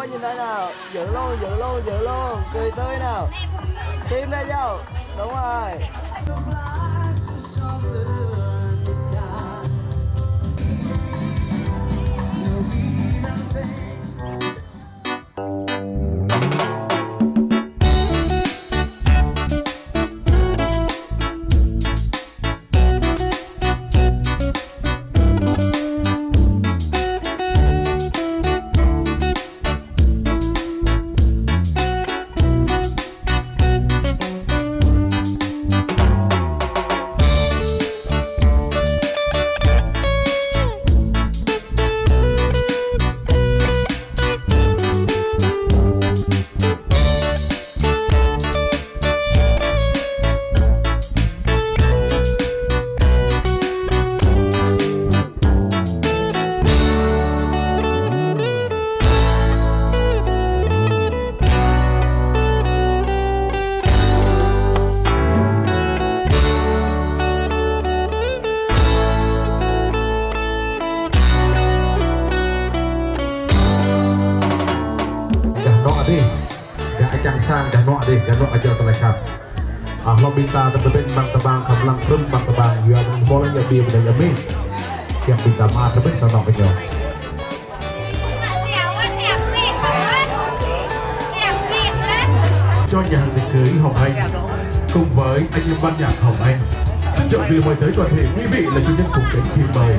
coi nhìn đây nào, giữ luôn, giữ luôn, giữ luôn, cười tươi nào, tim đây vô, đúng rồi. Jangan sang dan nok deh, dan nok aja terlekat. Lo minta terbebin bang tebang kebelang pun bang tebang, yang boleh ya dia benda yamin, yang minta maaf terbebin sana kenyo. Cho nhà hàng tiệc cưới Hồng Anh cùng với anh em ban nhạc Hồng Anh trân trọng vì mời tới toàn thể quý vị là chủ nhân cùng đến khi mời.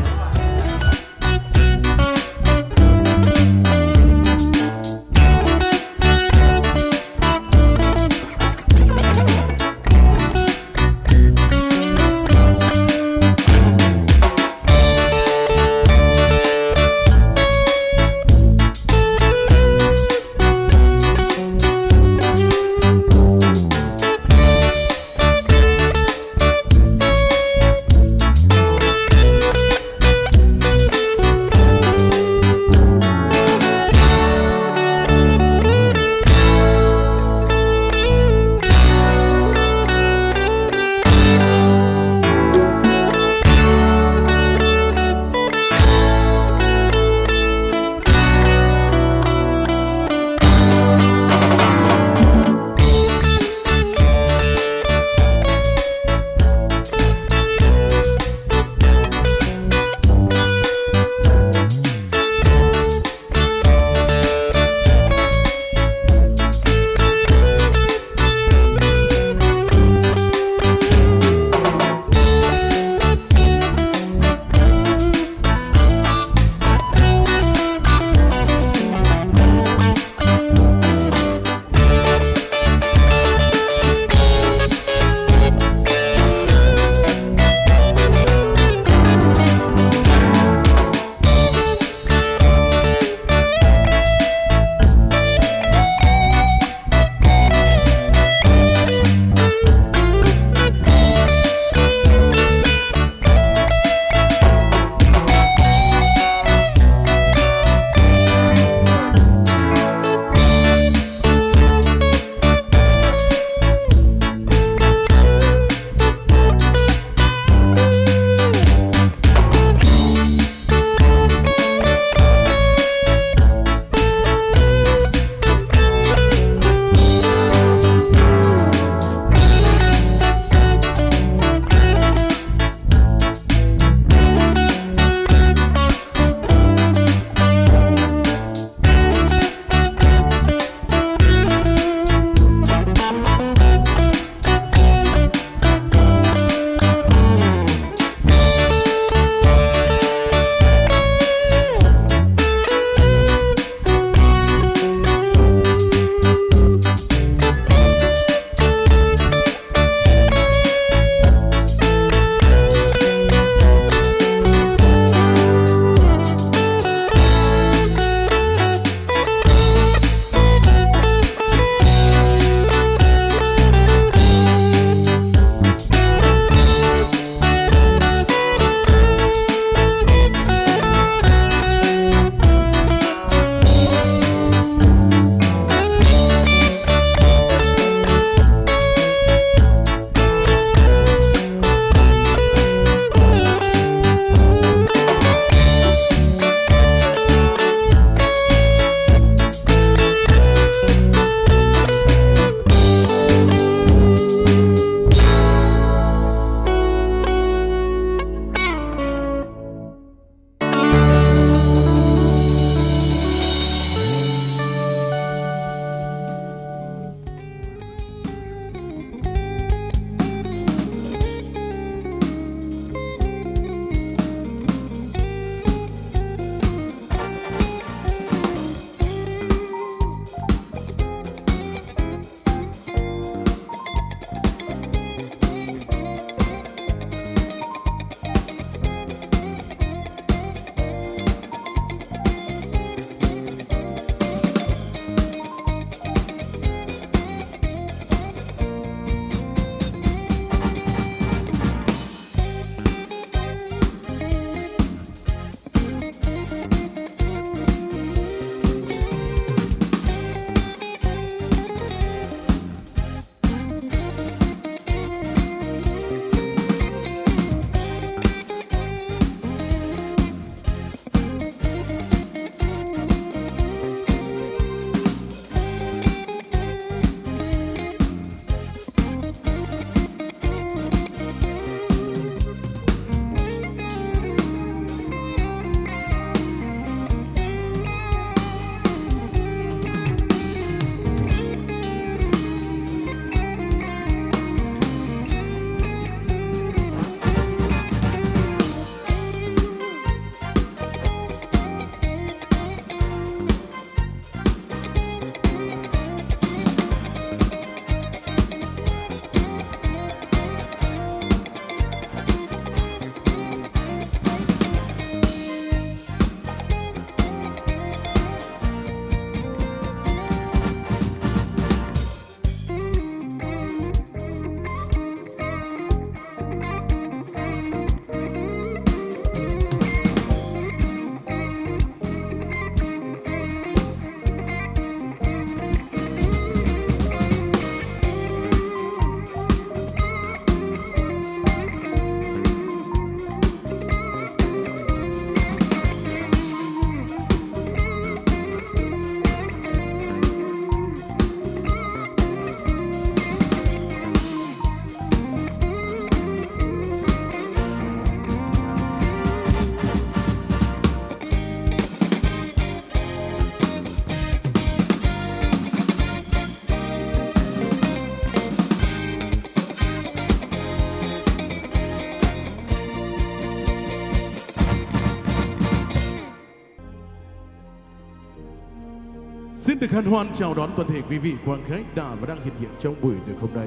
Xin được hân hoan chào đón toàn thể quý vị quan khách đã và đang hiện diện trong buổi tiệc hôm nay.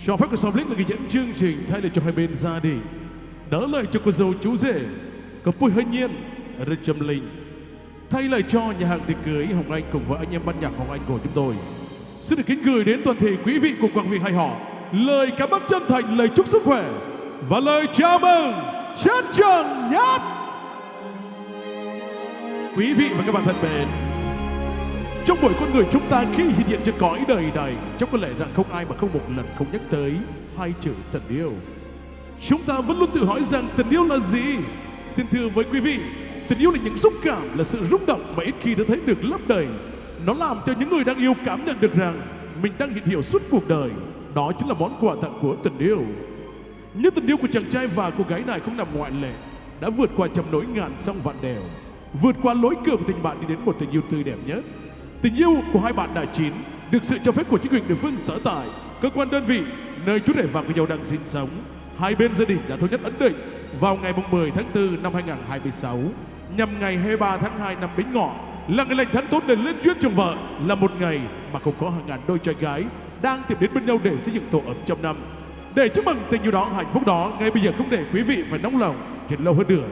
Cho phép của Song Lích là người dẫn chương trình thay lời cho hai bên gia đình, đỡ lời cho cô dâu chú rể, cặp vui hơi nhiên, rất Trâm Linh, thay lời cho nhà hàng tiệc cưới Hồng Anh cùng với anh em ban nhạc Hồng Anh của chúng tôi. Xin được kính gửi đến toàn thể quý vị cùng quang vị hai họ lời cảm ơn chân thành, lời chúc sức khỏe và lời chào mừng chân trọng nhất. Quý vị và các bạn thân mến, trong mỗi con người chúng ta khi hiện diện trên cõi đời này, chắc có lẽ rằng không ai mà không một lần không nhắc tới hai chữ tình yêu. Chúng ta vẫn luôn tự hỏi rằng tình yêu là gì? Xin thưa với quý vị, tình yêu là những xúc cảm, là sự rung động mà ít khi đã thấy được lấp đầy. Nó làm cho những người đang yêu cảm nhận được rằng mình đang hiện hữu suốt cuộc đời. Đó chính là món quà tặng của tình yêu. Như tình yêu của chàng trai và cô gái này cũng nằm ngoại lệ, đã vượt qua trăm nỗi ngàn sông vạn đèo, vượt qua lối cửa của tình bạn đi đến một tình yêu tươi đẹp nhất. Tình yêu của hai bạn đã chín, được sự cho phép của chính quyền địa phương sở tại, cơ quan đơn vị nơi chú rể và cô dâu đang sinh sống. Hai bên gia đình đã thống nhất ấn định vào ngày 10 tháng 4 năm 2026 nhằm ngày 23 tháng 2 năm Bính Ngọ là ngày lành tháng tốt để lên duyên chồng vợ, là một ngày mà cũng có hàng ngàn đôi trai gái đang tìm đến bên nhau để xây dựng tổ ấm trăm năm. Để chúc mừng tình yêu đó, hạnh phúc đó, ngay bây giờ không để quý vị phải nóng lòng khiến lâu hơn nữa,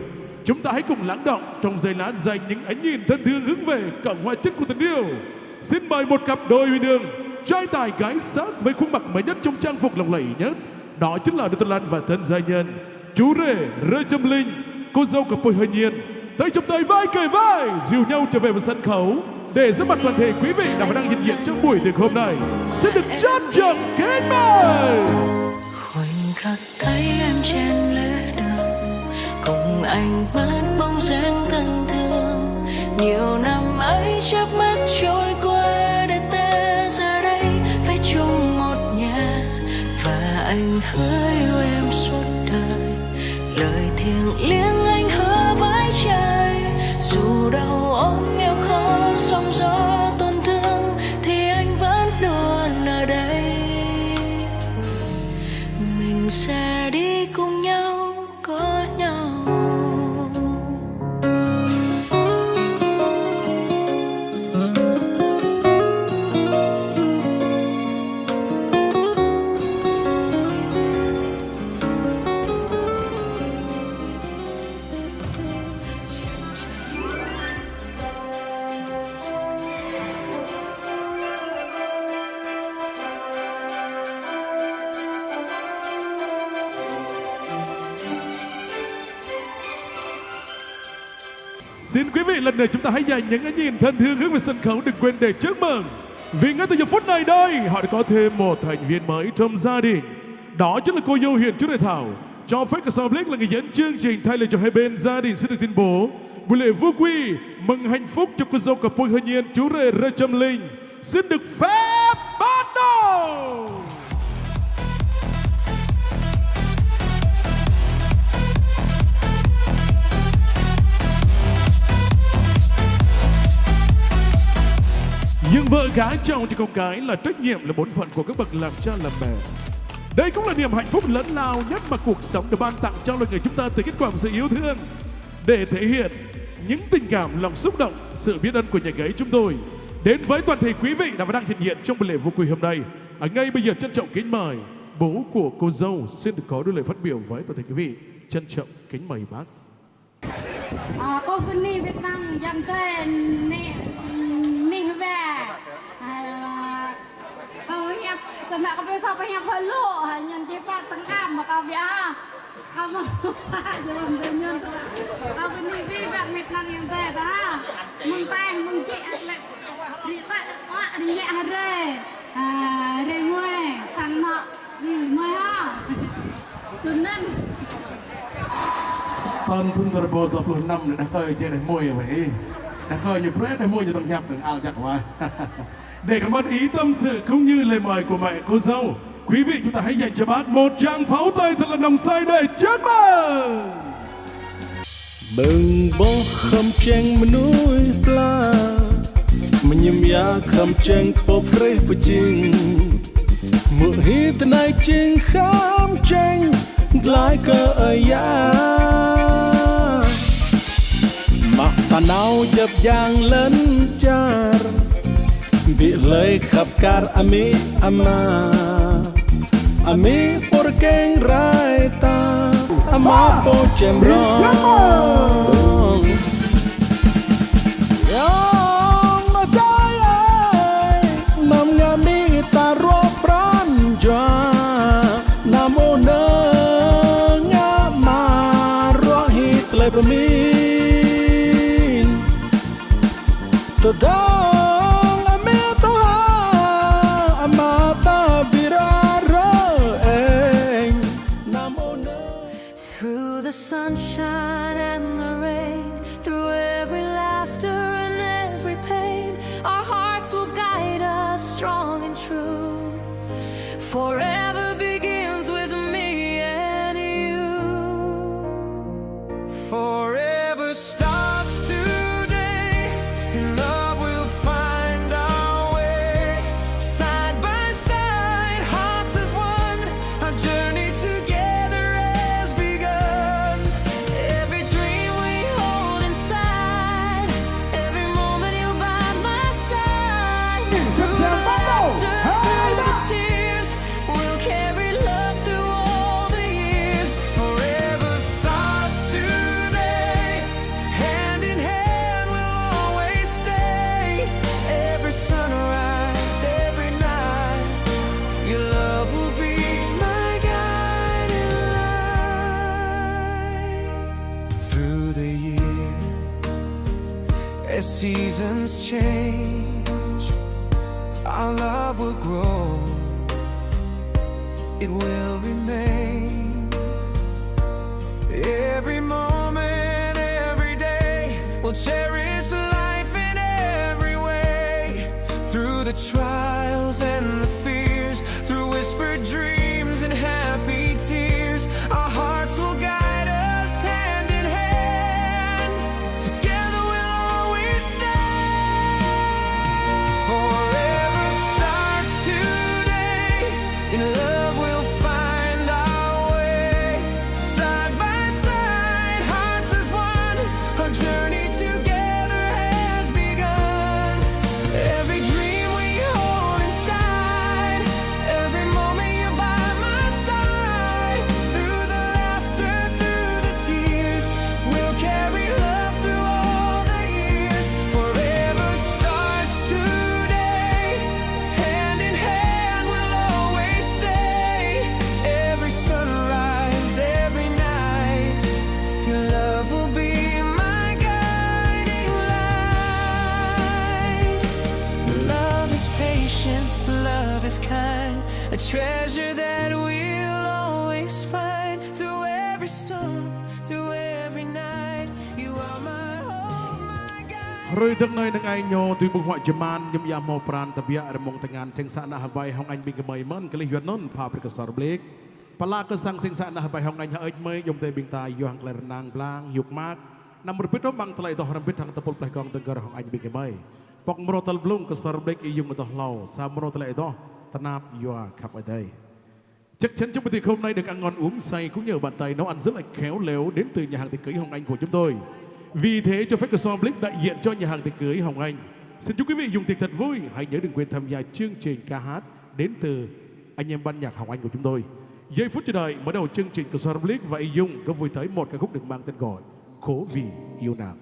chúng ta hãy cùng lắng động trong giây lát dành những ánh nhìn thân thương hướng về cổng hoa chất của tình yêu. Xin mời một cặp đôi uyên ương, trai tài gái sắc với khuôn mặt mới nhất trong trang phục lộng lẫy nhất. Đó chính là đôi tân lan và tân gia nhân, chú rể Rê Trâm Linh, cô dâu cặp đôi hơi nhiên, tay trong tay vai kề vai dìu nhau trở về một sân khấu để giúp mặt toàn thể quý vị đang hiện diện trong buổi tiệc hôm nay. Xin được trân trọng kính mời. Khoảnh khắc thấy em trên lễ đường cùng ánh mắt bóng dáng thân thương, nhiều năm ấy chớp mắt trôi qua để ta giờ đây phải chung một nhà, và anh hứa yêu em suốt đời, lời thiêng liêng anh hứa với trời. Dù đau ốm nghèo khó sóng gió tổn thương thì anh vẫn luôn ở đây, mình sẽ đi cùng nhau có nhau. Xin quý vị lần này chúng ta hãy dành những ánh nhìn thân thương hướng về sân khấu, đừng quên để chúc mừng vì ngay từ giờ phút này đây họ đã có thêm một thành viên mới trong gia đình. Đó chính là cô dâu Hiền chú rể Thảo. Cho phép cả Song Lích là người dẫn chương trình thay lời cho hai bên gia đình xin được tuyên bố buổi lễ vui quy mừng hạnh phúc cho cô dâu cặp đôi hơi nhiên chú rể Rê Trâm Linh xin được phép bắt đầu. Nhưng vợ gái chồng cho con cái là trách nhiệm, là bổn phận của các bậc làm cha làm mẹ. Đây cũng là niềm hạnh phúc lớn lao nhất mà cuộc sống được ban tặng cho loài người chúng ta từ kết quả của sự yêu thương. Để thể hiện những tình cảm, lòng xúc động, sự biết ơn của nhà gái chúng tôi đến với toàn thể quý vị đang hiện diện trong buổi lễ vô quy hôm nay. Ở ngay bây giờ trân trọng kính mời bố của cô dâu xin được có đôi lời phát biểu với toàn thể quý vị. Trân trọng kính mời bác. Cô Vinh Việt Nam dành tên nè về sân mẹ có biết sao có hẹp hơi lộ nhân chế phát tăng cảm mà cao vía cao mà giờ làm tự nhiên cao Vinh Việt Nam dành tên đó mừng tay mừng chị đi tay đi nhẹ rê người sang nọ đi mới ha từ nên Tân thân thờ bồ tập lùi năm để đã khơi trên này môi vậy, đã khơi như press để môi như tầng hẹp đừng ăn chặt qua. Để cảm ơn ý tâm sự cũng như lời mời của mẹ cô dâu, quý vị chúng ta hãy dành cho bác một tràng pháo tay thật là nồng say để chúc mừng. Mừng bố không tranh mà nuôi pla, mà nhầm ya không tranh bố prê bố chinh, mượn hít tên này chinh khám tranh lại cơ ở ya. Mặc tà nào dập dàng lên char kapkar ami por geng raita ama po chemrong yang matay nam ngami taro pranjwa namo na nga marohit lebamin tadang amita amata birara namo na. Through the sunshine and the rain, through every laughter and every pain, our hearts will guide us strong and true. Forever begins with me and you. Forever starts today, and love will find our way. Side by side, hearts as one, our journey together has begun. Every dream we hold inside, every moment you're by my side. Through the laughter, through the tears, we'll carry love through all the years. Forever starts today, hand in hand we'll always stay. Every sunrise, every night, your love will be my guiding light. Through the years, as seasons change, our love will grow, it will remain. Every moment, every day, we'll cherish life in every way. Through the trials and the fears, through whispered dreams and happy tears, our hearts will guide us hand in hand. Together we'll always stand. Forever starts today, in love we'll find our way. Side by side, hearts as one, our journey together has begun. Every dream we hold inside, every moment you're by my side. Through the laughter, through the tears, we'll carry love through all the years. Forever starts today, hand in hand we'll always stay. Every sunrise, every night, your love will be my guiding light. Love is patient, love is kind, a treasure that we'll always find. Through every storm, through every night, you are my hope, my guide. ឬទឹកនៅនឹងឯងញោទីបុកហក់ចំានញឹមយ៉ាមកប្រានតវៈរមងទាំងងានសិង្សាណាហបៃហងអញមីកមៃមិនកលិះយនុនផាប្រកសរបលេកបលាកសាំងសិង្សាណាហបៃហងអញហើចមើយំទេបិងតាយងក្លែរណាងប្លាងយុកម៉ាកណាំរពិតបាំងថ្លៃដោះរំពិតខាងតពុលផ្លេះកងទាំងកហងអញមីកមៃប៉ុកម្រតលប្លុងកសរបលេកអ៊ីយុមដោះឡោសាមរតលៃដោះតណាបយួខាប់អីដែរchắc chắn trong buổi tiệc hôm nay được ăn ngon uống say cũng nhờ bàn tay nấu ăn rất là khéo léo đến từ nhà hàng tiệc cưới Hồng Anh của chúng tôi. Vì thế cho phép Casoblick đại diện cho nhà hàng tiệc cưới Hồng Anh xin chúc quý vị dùng tiệc thật vui. Hãy nhớ đừng quên tham gia chương trình ca hát đến từ anh em ban nhạc Hồng Anh của chúng tôi. Giây phút chờ đợi mở đầu chương trình Casoblick và Y Dung có vui tới một ca khúc được mang tên gọi Khổ Vì Yêu Nàng.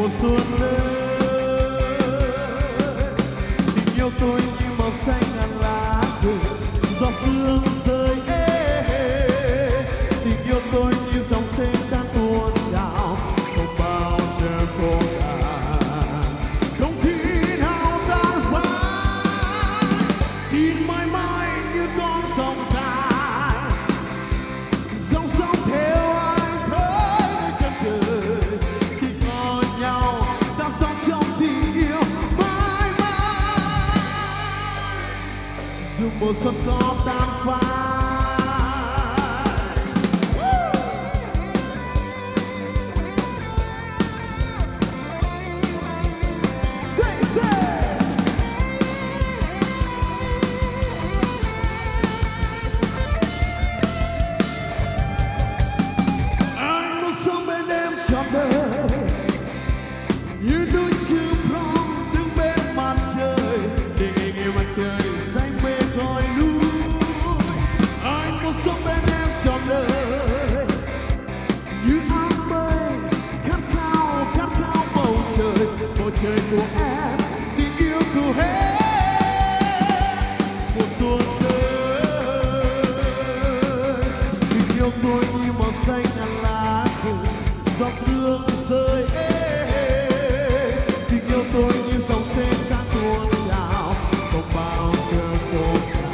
mùa xuân đến. Tình yêu tôi như màu xanh ngàn lá rừng, gió sương rơi tình yêu tôi như dòng sông san tuôn trào, không bao giờ khô cạn, không khi nào tan phai. Xin mãi mãi như con sông dài, dòng sông theo anh tới chân trời. Khi có nhau ta sống trong tình yêu mãi mãi, dù mùa xuân có tan phai. Anh muốn sống bên em trọn đời, như đôi chim phong đứng bên mặt trời, để nghe mặt trời xanh mê khói núi. Anh muốn sống bên em trọn đời, như áng mây khát khao bầu trời của em, tình yêu của em. Mùa xuân đến, tình yêu tôi như màu xanh ngàn lá rừng, gió sương rơi tình yêu tôi như dòng sông sáng tuôn trào, không bao giờ khô cạn,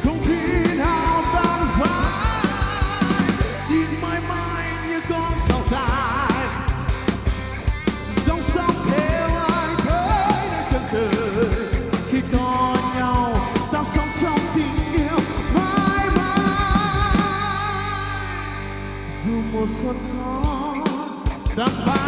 không khi nào tan phai. Xin mãi mãi như con sông dài, dòng sông theo anh tới nơi chân trời. Khi có nhau ta sống trong tình yêu mãi mãi, dù mùa xuân có tan phai.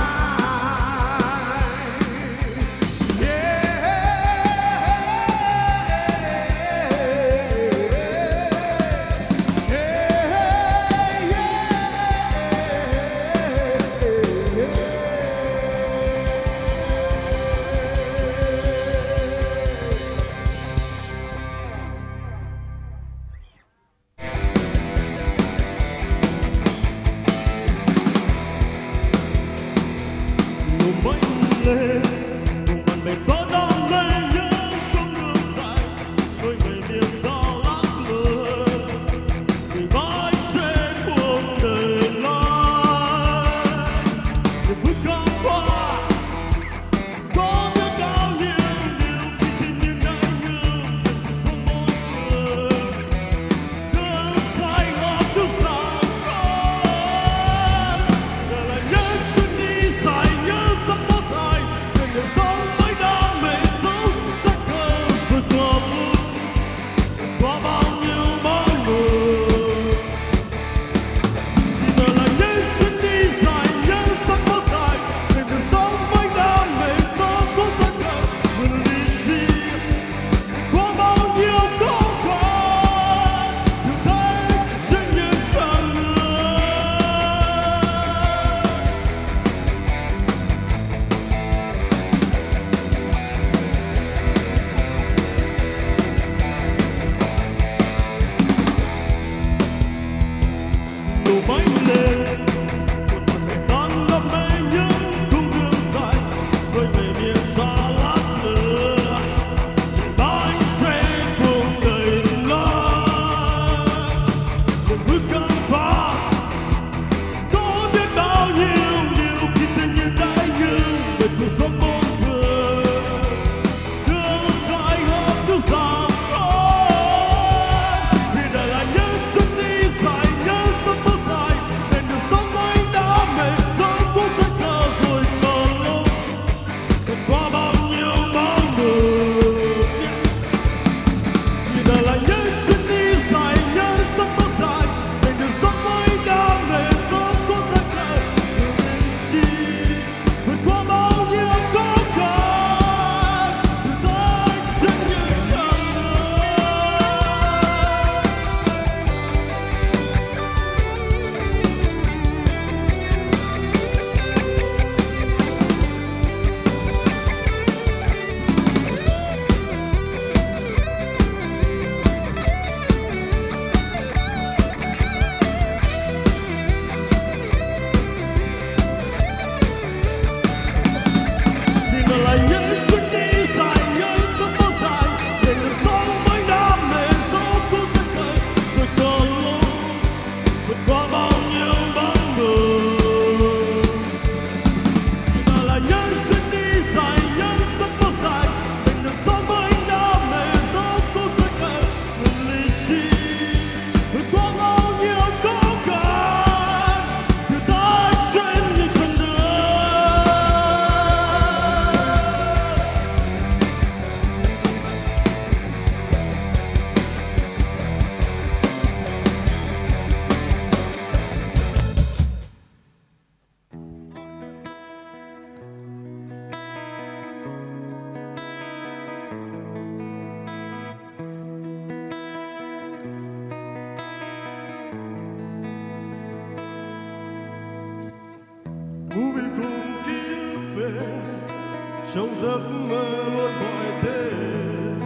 trong giấc mơ luôn gọi tên.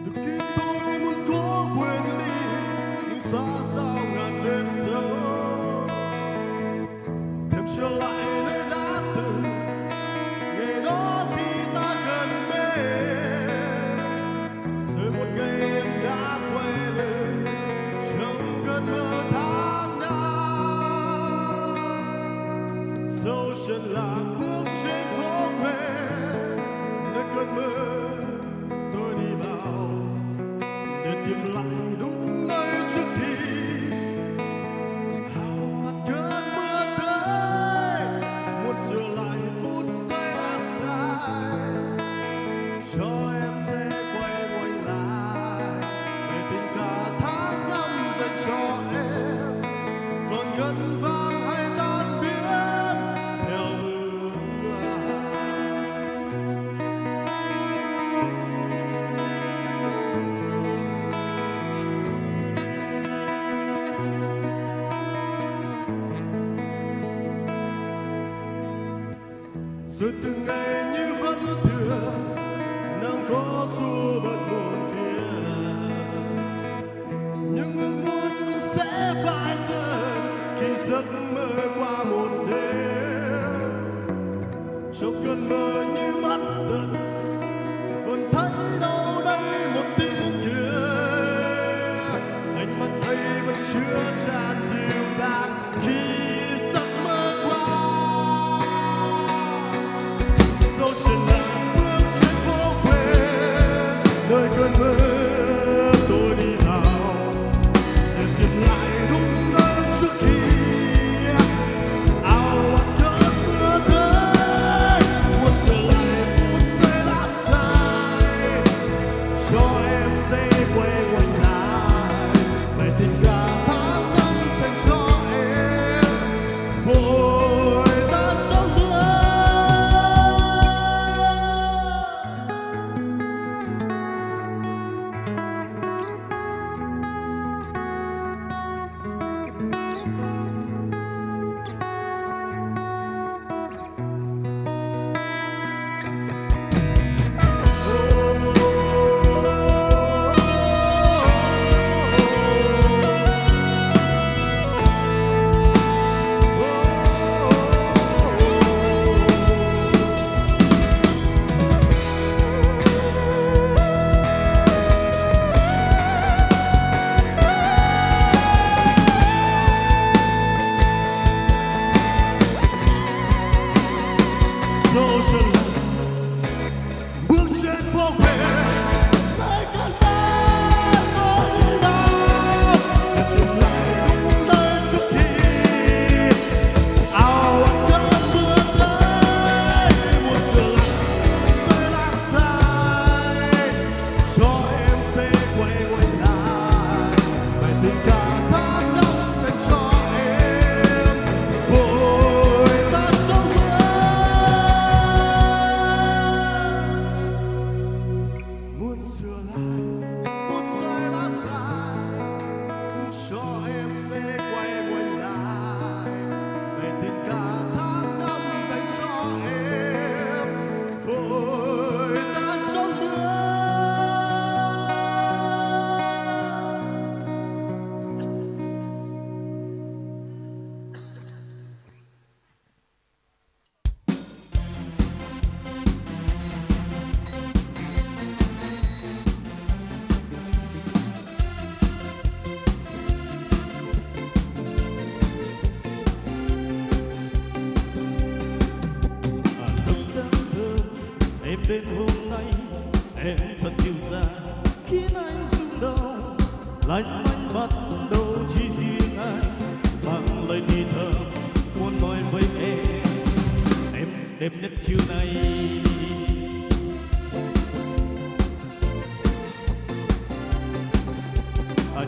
Từ khi tôi muốn cố quên đi nhưng xa sao ngàn đêm sâu, thêm trở lại nơi đã từng ngày đó khi ta gần bên. Rồi một ngày em đã quay về trong cơn mơ tháng năm, dấu chân lạc bước trên phố quen, nơi cơn mơ tôi đi vào để tìm lại đúng nơi trước khi hào hạt cơn mưa tới. Muốn sửa lại phút giây đã dài, cho em sẽ quay ngoảnh lại về tình cả tháng năm dành cho em, còn ngân vang hay tan biến theo mưa hoa. Rồi từng ngày như vẫn thường, nắng có xua bớt buồn phiền, nhưng ước muốn cũng sẽ phai dần khi giấc mơ qua một đêm. Trong cơn mơ như mắt tận, vẫn thấy đâu đây một tiếng cười, ánh mắt ấy vẫn chứa chan dịu dàng khi giấc mơ qua. Dấu chân lạc bước trên phố quen, nơi cơn mơ tôi đi vào để tìm lại đúng nơi trước khi ảo ạt cơn mưa tới. Muốn sửa lại phút giây đã dài, cho em sẽ quay ngoảnh lại về tình cả tháng năm dành cho em, vội ta trong mưa. Dấu chân lạc bước trên phố quen, nơi cơn mơ tôi đi vào để tìm lại đúng nơi trước khi ảo ạt cơn mưa tới. Muốn sửa lại rơi lạc dài, cho em sẽ quay ngoảnh lại về tình cả tháng năm dành cho em, vội ta trong mưa. Muốn sửa lại phút giây đã dài, cho em sẽ quay ngoảnh lại về tình cả tháng năm dành cho em, vội ta trong mưa. Lúc sáng sớm em đến hôm nay, em thật dịu dàng khiến anh rung động. Lạnh manh bắt đầu chỉ riêng anh mang lời thì thầm muốn nói với em đẹp nhất chiều nay.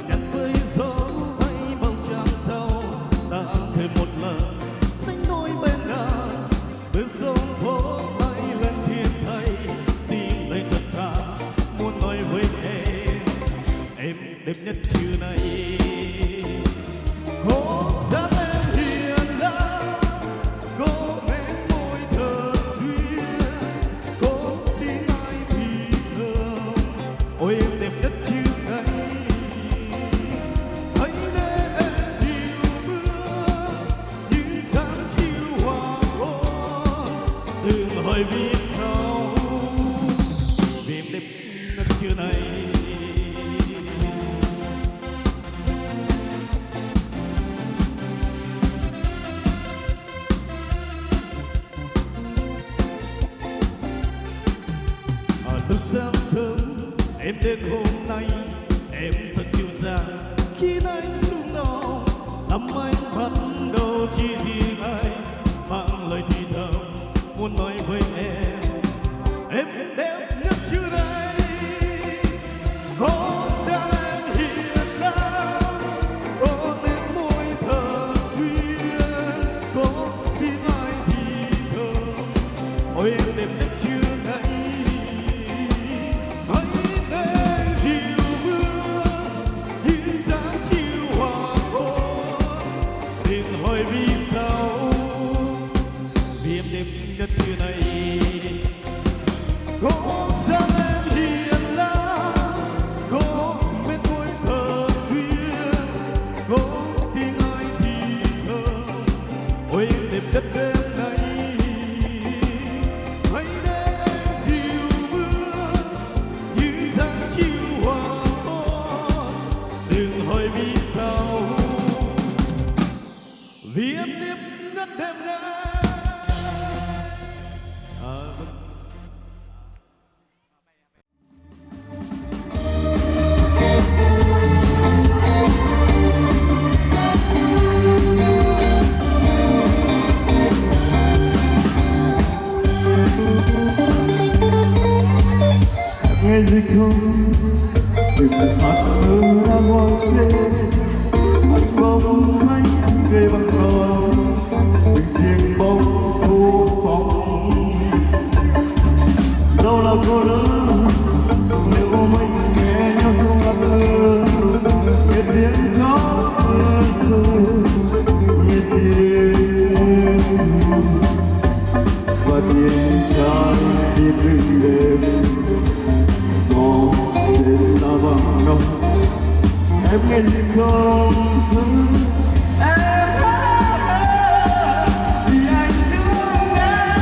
Nhắn với gió bay bóng trăng sau đã thêm một lần xanh đôi bên nàng bên sông phố bay lên thiên thây tìm lấy tất cả muốn nói với em đẹp nhất chiều nay. Hôm sáng em hiền đã có nét môi thật duyên hỏi vì sao vì em đêm trưa này từ sáng sớm em đến hôm nay em thật dịu dàng khi anh xuống nào tâm anh bắt đầu chỉ riêng anh mang lời thì thầm muốn nói với em đẹp nhất chưa đây có dáng em hiền lắm có tiếng môi thật duyên có tiếng ai thì thầm ôi em đẹp nhất chưa đây hãy đến chiều mưa như dáng chiều hoàng hôn đừng hỏi vì sao vì em đẹp nhất chưa này có dáng em hiền lắm có bên môi thật duyên có tiếng ai thì thầm ôi em đẹp nhất đêm nay hãy đến chiều mưa như dáng chiều hoàng hôn đừng hỏi vì sao vì em đẹp nhất đêm nay nghe gì không từ tận mắt mơ đã ngồi lên mắt bóng anh gây bằng cỏ từng chiếc bóng vô phòng đâu là cô đơn nếu mình nghe nhau trong ngập mưa nghe tiếng khóc rơi nghe tiếng và tiếng trái tim rừng đêm trên ta vắng ngọc em nghe gì không em vì anh thương em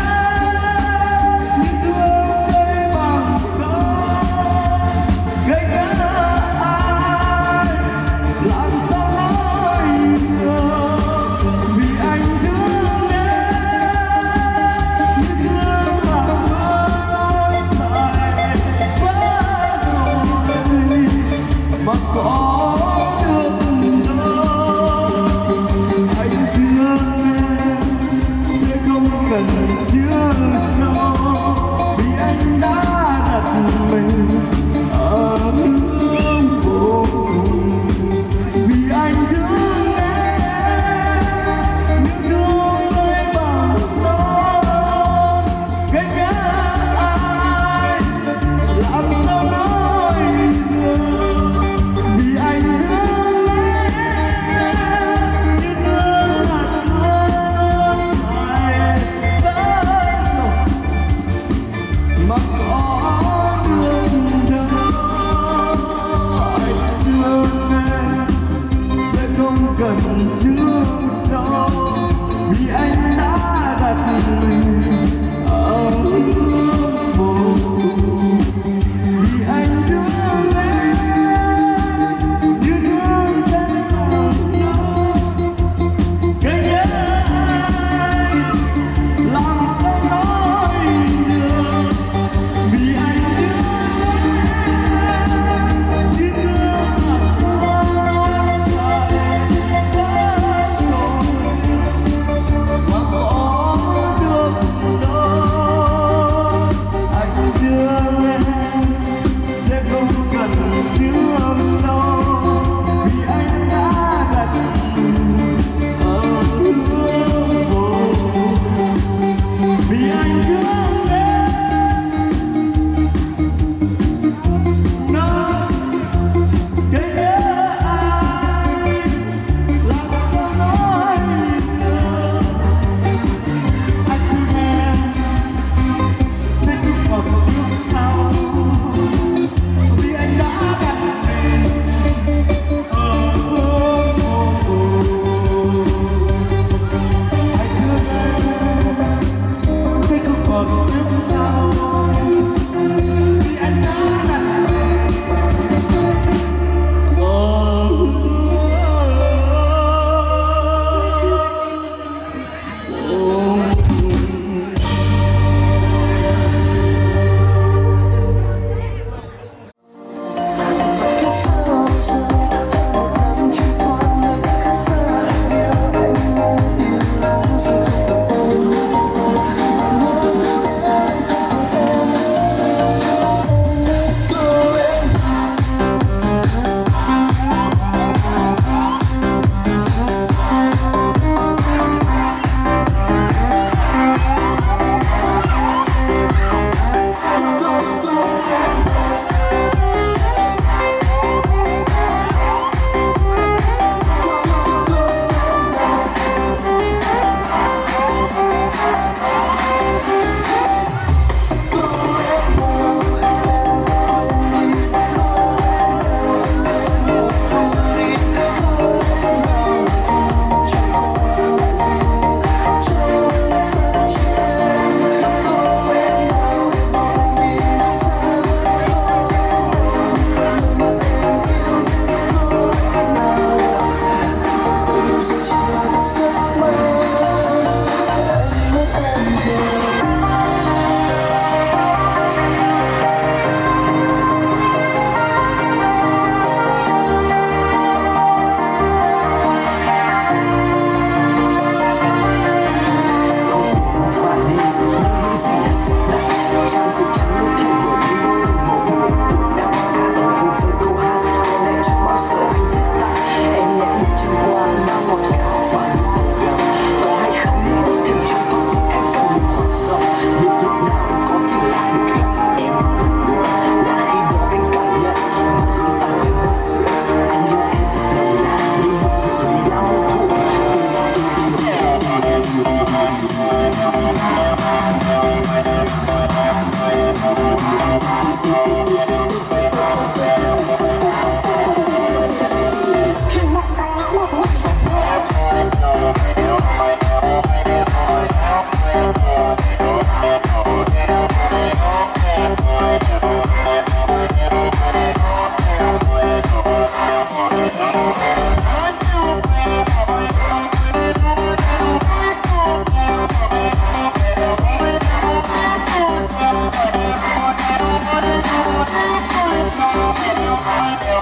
nhưng thương cây bằng cỏ gây cấn ai làm sao nói được vì anh thương em nhưng thương bằng cỏ tại mà có được đâu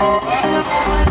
Hãy subscribe cho kênh Ghiền Mì Gõ để không bỏ lỡ